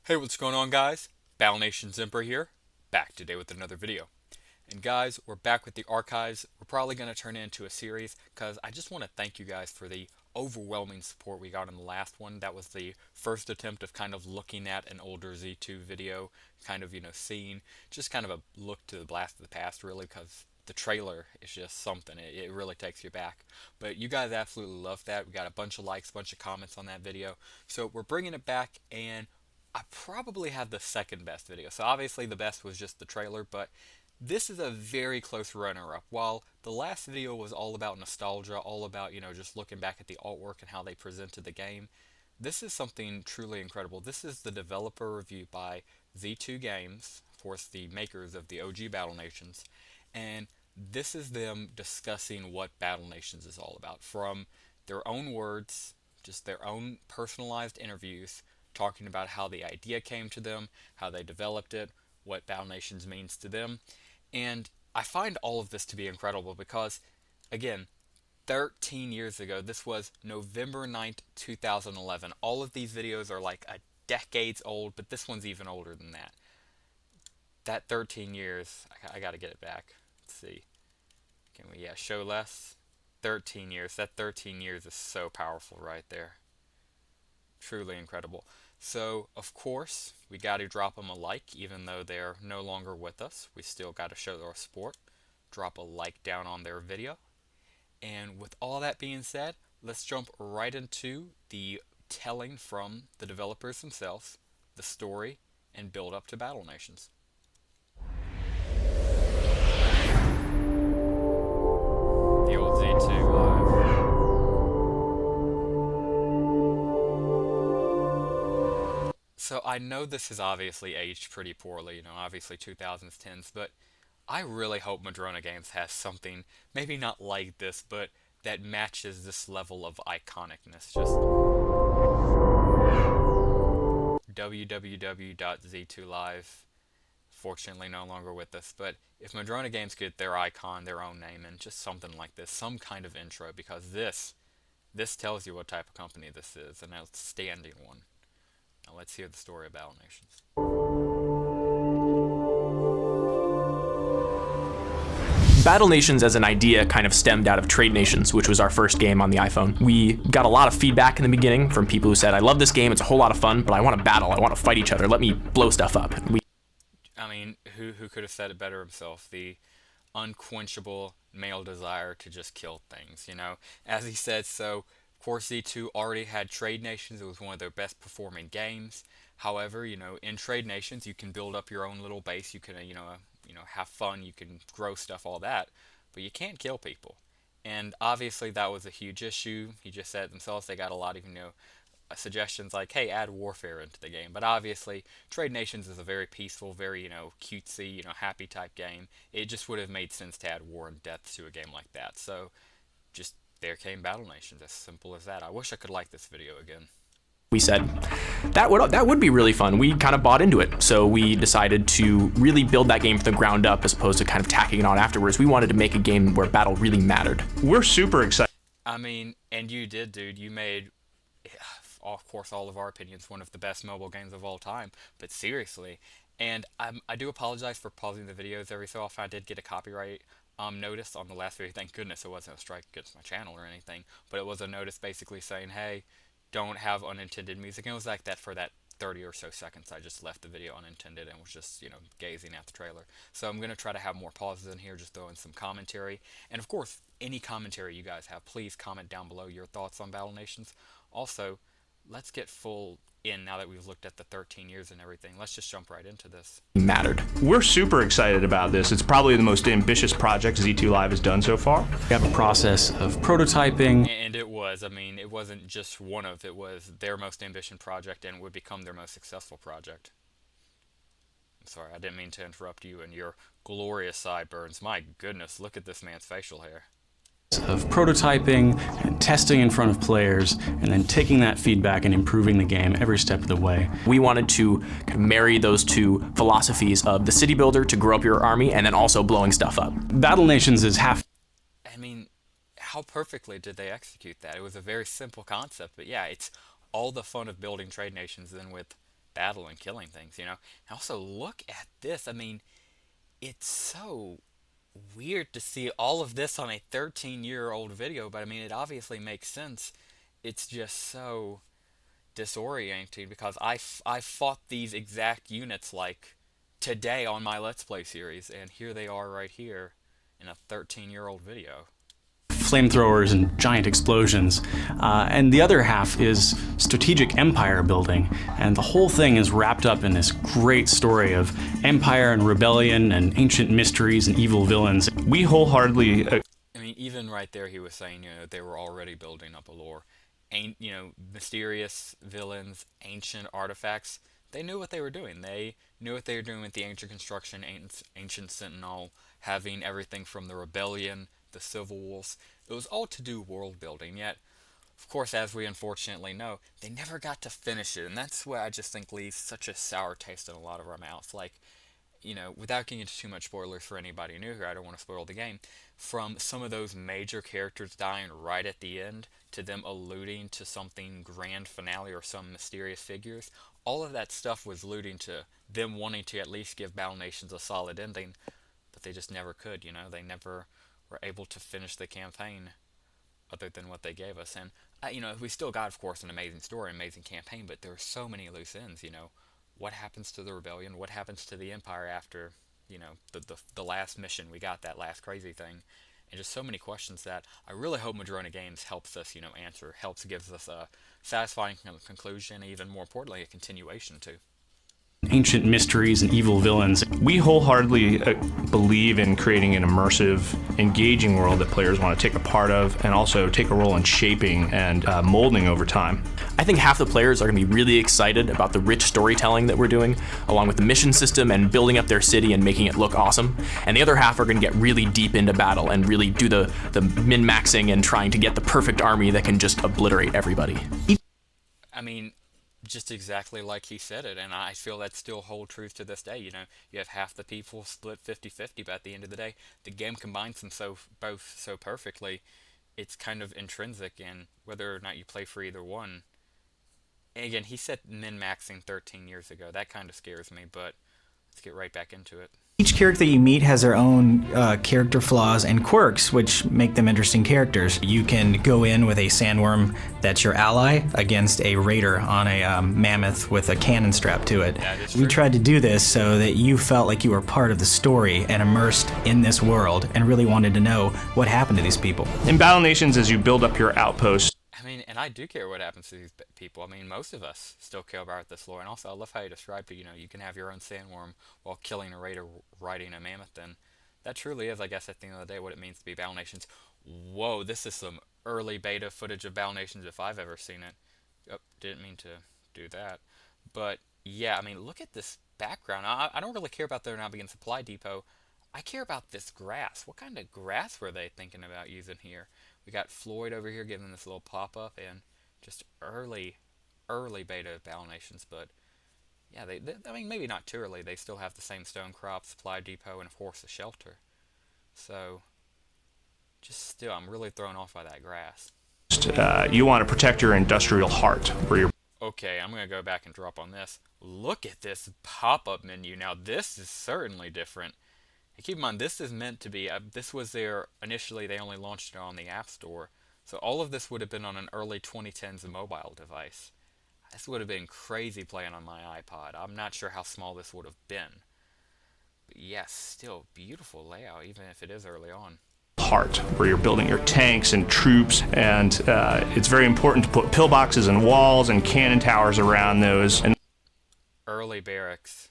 Hey, what's going on, guys? Battle Nation Zimper here, back today with another video. And guys, we're back with the archives. We're probably going to turn it into a series because I just want to thank you guys for the overwhelming support we got in the last one. That was the first attempt of kind of looking at an older Z2 video, kind of, seeing just kind of a look to the blast of the past, really, because the trailer is just something. It really takes you back. But you guys absolutely loved that. We got a bunch of likes, a bunch of comments on that video. So we're bringing it back, and I probably have the second best video. So obviously the best was just the trailer, but this is a very close runner-up. While the last video was all about nostalgia, all about, just looking back at the artwork and how they presented the game, this is something truly incredible. This is the developer review by Z2 Games, of course the makers of the OG Battle Nations, and this is them discussing what Battle Nations is all about from their own words, just their own personalized interviews, talking about how the idea came to them, how they developed it, what Battle Nations means to them. And I find all of this to be incredible because, again, 13 years ago, this was November 9th, 2011. All of these videos are like a decades old, but this one's even older than that. That 13 years, I gotta get it back. Let's see. Can we, yeah, show less? 13 years. That 13 years is so powerful right there. Truly incredible. So, of course, we got to drop them a like, even though they're no longer with us. We still got to show our support. Drop a like down on their video. And with all that being said, let's jump right into the telling from the developers themselves, the story, and build up to Battle Nations. The old Z2 Live. So I know this has obviously aged pretty poorly, obviously 2010s, but I really hope Madrona Games has something, maybe not like this, but that matches this level of iconicness. Just www.z2live, fortunately no longer with us, but if Madrona Games get their icon, their own name, and just something like this, some kind of intro, because this tells you what type of company this is, an outstanding one. Now let's hear the story of Battle Nations. Battle Nations as an idea kind of stemmed out of Trade Nations, which was our first game on the iPhone. We got a lot of feedback in the beginning from people who said, I love this game, it's a whole lot of fun, but I want to battle, I want to fight each other, let me blow stuff up. I mean, who could have said it better himself? The unquenchable male desire to just kill things, As he said, so of course Z2 already had Trade Nations. It was one of their best performing games. However, in Trade Nations you can build up your own little base. You can, have fun. You can grow stuff, all that, but you can't kill people. And obviously that was a huge issue. He just said it themselves. They got a lot of, suggestions like, hey, add warfare into the game. But obviously, Trade Nations is a very peaceful, very, cutesy, happy type game. It just would have made sense to add war and death to a game like that. So, just there came Battle Nations, as simple as that. I wish I could like this video again. We said, that would be really fun. We kind of bought into it. So we decided to really build that game from the ground up as opposed to kind of tacking it on afterwards. We wanted to make a game where battle really mattered. We're super excited. I mean, and you did, dude. You made, of course, all of our opinions, one of the best mobile games of all time. But seriously, and I do apologize for pausing the videos every so often. I did get a copyright notice on the last video. Thank goodness it wasn't a strike against my channel or anything, but it was a notice basically saying, hey, don't have unintended music. And it was like that for that 30 or so seconds. I just left the video unintended and was just, gazing at the trailer. So I'm going to try to have more pauses in here, just throw in some commentary. And of course, any commentary you guys have, please comment down below your thoughts on Battle Nations. Also, let's get full in now that we've looked at the 13 years and everything. Let's just jump right into this. Mattered. We're super excited about this. It's probably the most ambitious project Z2 Live has done so far. We have a process of prototyping. And it was, I mean, it wasn't just one of, it was their most ambitious project and would become their most successful project. I'm sorry, I didn't mean to interrupt you and your glorious sideburns. My goodness, look at this man's facial hair. Of prototyping and testing in front of players, and then taking that feedback and improving the game every step of the way. We wanted to kind of marry those two philosophies of the city builder to grow up your army and then also blowing stuff up. Battle Nations is half. I mean, how perfectly did they execute that? It was a very simple concept, but yeah, it's all the fun of building Trade Nations then with battle and killing things, you know. And also look at this. I mean, it's so weird to see all of this on a 13-year-old video, but I mean, it obviously makes sense. It's just so disorienting because I fought these exact units like today on my Let's Play series, and here they are right here in a 13-year-old video. Flamethrowers and giant explosions. And the other half is strategic empire building. And the whole thing is wrapped up in this great story of empire and rebellion and ancient mysteries and evil villains. We wholeheartedly I mean, even right there he was saying, you know, they were already building up a lore. You know, mysterious villains, ancient artifacts. They knew what they were doing. They knew what they were doing with the ancient construction, ancient Sentinel, having everything from the rebellion, the civil wars. It was all to do world building, yet, of course, as we unfortunately know, they never got to finish it, and that's what I just think leaves such a sour taste in a lot of our mouths. Like, you know, without getting into too much spoilers for anybody new here, I don't want to spoil the game, from some of those major characters dying right at the end, to them alluding to something grand finale or some mysterious figures, all of that stuff was alluding to them wanting to at least give Battle Nations a solid ending, but they just never could, you know, they never were able to finish the campaign other than what they gave us. And, you know, we still got, of course, an amazing story, amazing campaign, but there are so many loose ends, you know. What happens to the rebellion? What happens to the empire after, you know, the last mission? We got that last crazy thing. And just so many questions that I really hope Madrona Games helps us, you know, answer, helps gives us a satisfying conclusion, and even more importantly, a continuation too. Ancient mysteries and evil villains. We wholeheartedly believe in creating an immersive, engaging world that players want to take a part of and also take a role in shaping and molding over time. I think half the players are going to be really excited about the rich storytelling that we're doing, along with the mission system and building up their city and making it look awesome. And the other half are going to get really deep into battle and really do the min-maxing and trying to get the perfect army that can just obliterate everybody. I mean, just exactly like he said it, and I feel that still hold truth to this day. You know, you have half the people split 50-50, but at the end of the day, the game combines them both so perfectly, it's kind of intrinsic in whether or not you play for either one. And again, he said min-maxing 13 years ago. That kind of scares me, but let's get right back into it. Each character you meet has their own character flaws and quirks, which make them interesting characters. You can go in with a sandworm that's your ally against a raider on a mammoth with a cannon strapped to it. That is We true. tried to do this so that you felt like you were part of the story and immersed in this world and really wanted to know what happened to these people. In Battle Nations, as you build up your outposts, I mean, and I do care what happens to these people. I mean, most of us still care about this lore. And also, I love how you described it. You know, you can have your own sandworm while killing a raider riding a mammoth. And that truly is, I guess, at the end of the day, what it means to be Battle Nations. Whoa, this is some early beta footage of Battle Nations if I've ever seen it. Oh, didn't mean to do that. But, yeah, I mean, look at this background. I don't really care about there now being Supply Depot. I care about this grass. What kind of grass were they thinking about using here? We got Floyd over here giving this little pop-up, and just early beta of Battle Nations, but yeah, I mean, maybe not too early. They still have the same stone crop, supply depot, and of course the shelter. So, just still, I'm really thrown off by that grass. you want to protect your industrial heart, where you're Okay, I'm going to go back and drop on this. Look at this pop-up menu. Now, this is certainly different. And keep in mind, this is meant to be, this was initially they only launched it on the App Store. So all of this would have been on an early 2010s mobile device. This would have been crazy playing on my iPod. I'm not sure how small this would have been. But yes, still beautiful layout, even if it is early on. heart, where you're building your tanks and troops, and it's very important to put pillboxes and walls and cannon towers around those. And Early barracks.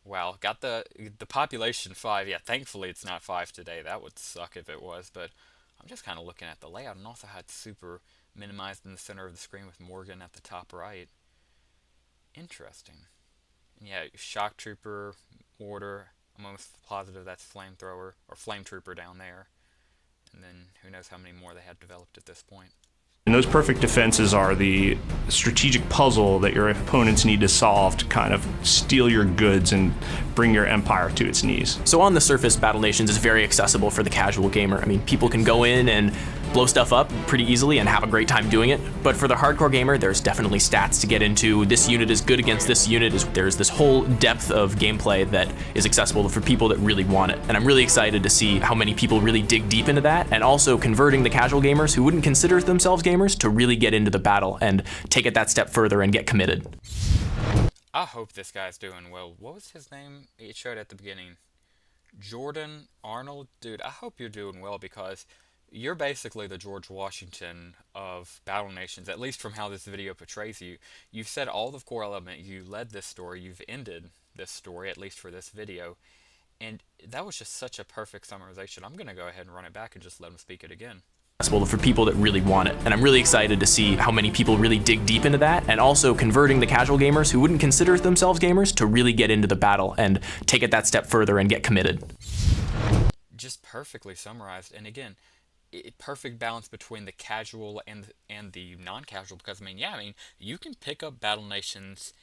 Wow, got the population 5. Yeah, thankfully it's not 5 today. That would suck if it was, but I'm just kind of looking at the layout, and also how it's super minimized in the center of the screen with Morgan at the top right. Interesting. Yeah, shock trooper, mortar. I'm almost positive that's flamethrower or flame trooper down there. And then who knows how many more they had developed at this point. And those perfect defenses are the strategic puzzle that your opponents need to solve to kind of steal your goods and bring your empire to its knees. So on the surface, Battle Nations is very accessible for the casual gamer. I mean, people can go in and blow stuff up pretty easily and have a great time doing it. But for the hardcore gamer, there's definitely stats to get into. This unit is good against this unit. There's this whole depth of gameplay that is accessible for people that really want it. And I'm really excited to see how many people really dig deep into that, and also converting the casual gamers who wouldn't consider themselves gamers to really get into the battle and take it that step further and get committed. I hope this guy's doing well. What was his name? It showed at the beginning. Jordan Arnold? Dude, I hope you're doing well, because you're basically the George Washington of Battle Nations, at least from how this video portrays you. You've said all the core element, you led this story, you've ended this story, at least for this video, and that was just such a perfect summarization. I'm going to go ahead and run it back and just let him speak it again. For people that really want it. And I'm really excited to see how many people really dig deep into that, and also converting the casual gamers who wouldn't consider themselves gamers to really get into the battle and take it that step further and get committed. Just perfectly summarized. And again, perfect balance between the casual and the non-casual, because I mean, you can pick up Battle Nations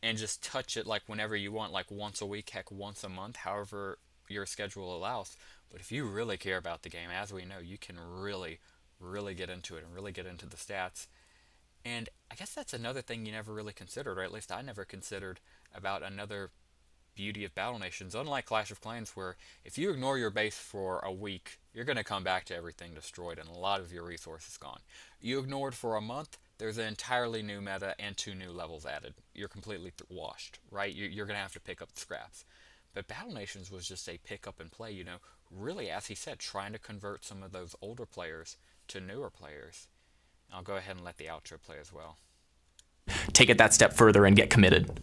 and just touch it like whenever you want, like once a week, heck, once a month, however your schedule allows. But if you really care about the game, as we know, you can really get into it and really get into the stats. And I guess that's another thing you never really considered, or at least I never considered, about another beauty of Battle Nations. Unlike Clash of Clans, where if you ignore your base for a week, you're going to come back to everything destroyed and a lot of your resources gone. You ignored for a month, there's an entirely new meta and 2 new levels added. You're completely washed, right? You're going to have to pick up the scraps. But Battle Nations was just a pick up and play, you know, really, as he said, trying to convert some of those older players to newer players. I'll go ahead and let the outro play as well. Take it that step further and get committed.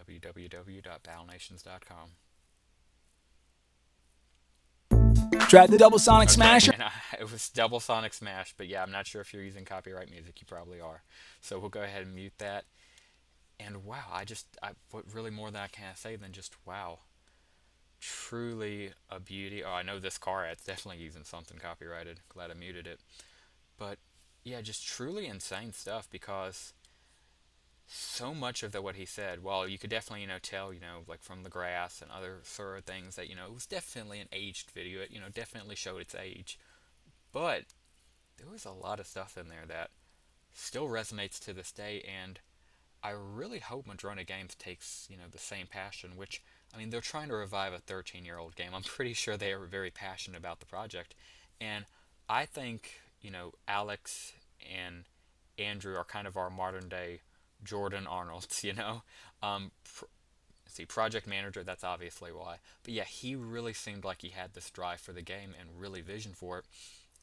www.battlenations.com. Tried the double sonic smash. It was double sonic smash, but yeah, I'm not sure if you're using copyright music. You probably are. So we'll go ahead and mute that. And wow, what really more than I can say than just wow. Truly a beauty. Oh, I know this car ad's definitely using something copyrighted. Glad I muted it. But yeah, just truly insane stuff, because so much of what he said, well, you could definitely, you know, tell, you know, like from the grass and other sort of things that, you know, it was definitely an aged video. It, you know, definitely showed its age. But there was a lot of stuff in there that still resonates to this day, and I really hope Madrona Games takes, you know, the same passion, which, I mean, they're trying to revive a 13-year-old game. I'm pretty sure they are very passionate about the project. And I think, you know, Alex and Andrew are kind of our modern-day Jordan Arnolds, you know? Project manager, that's obviously why. But yeah, he really seemed like he had this drive for the game and really vision for it.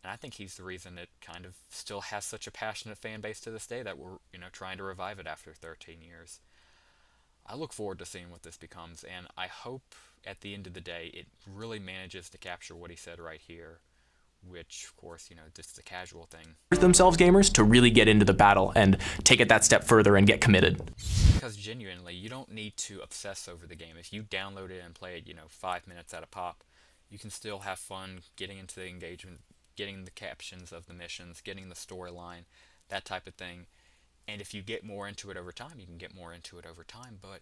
And I think he's the reason it kind of still has such a passionate fan base to this day, that we're, you know, trying to revive it after 13 years. I look forward to seeing what this becomes, and I hope at the end of the day it really manages to capture what he said right here, which, of course, you know, just the casual thing. Themselves gamers to really get into the battle and take it that step further and get committed. Because genuinely, you don't need to obsess over the game. If you download it and play it, you know, 5 minutes at a pop, you can still have fun getting into the engagement, getting the captions of the missions, getting the storyline, that type of thing. And if you get more into it over time, you can get more into it over time. But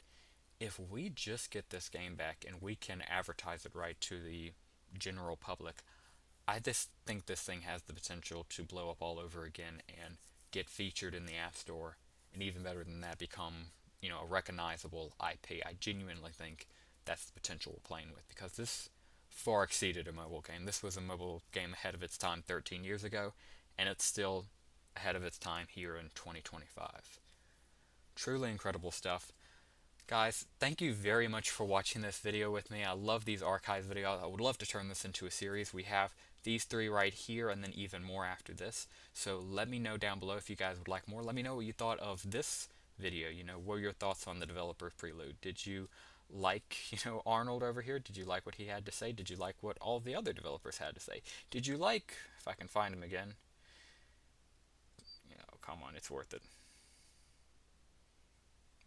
if we just get this game back and we can advertise it right to the general public, I just think this thing has the potential to blow up all over again and get featured in the App Store, and even better than that, become, you know, a recognizable IP. I genuinely think that's the potential we're playing with, because this far exceeded a mobile game. This was a mobile game ahead of its time 13 years ago, and it's still ahead of its time here in 2025. Truly incredible stuff. Guys, thank you very much for watching this video with me. I love these archives videos. I would love to turn this into a series. We have these 3 right here, and then even more after this. So let me know down below if you guys would like more. Let me know what you thought of this video. You know, what were your thoughts on the developer prelude? Did you like, you know, Arnold over here? Did you like what he had to say? Did you like what all the other developers had to say? Did you like, if I can find him again, oh, come on, it's worth it.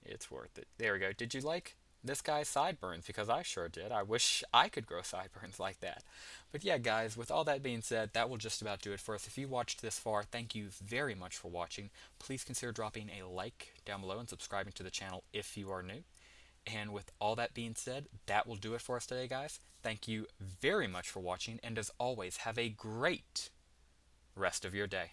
It's worth it. There we go. Did you like this guy's sideburns? Because I sure did. I wish I could grow sideburns like that. But yeah, guys, with all that being said, that will just about do it for us. If you watched this far, thank you very much for watching. Please consider dropping a like down below and subscribing to the channel if you are new. And with all that being said, that will do it for us today, guys. Thank you very much for watching, and as always, have a great rest of your day.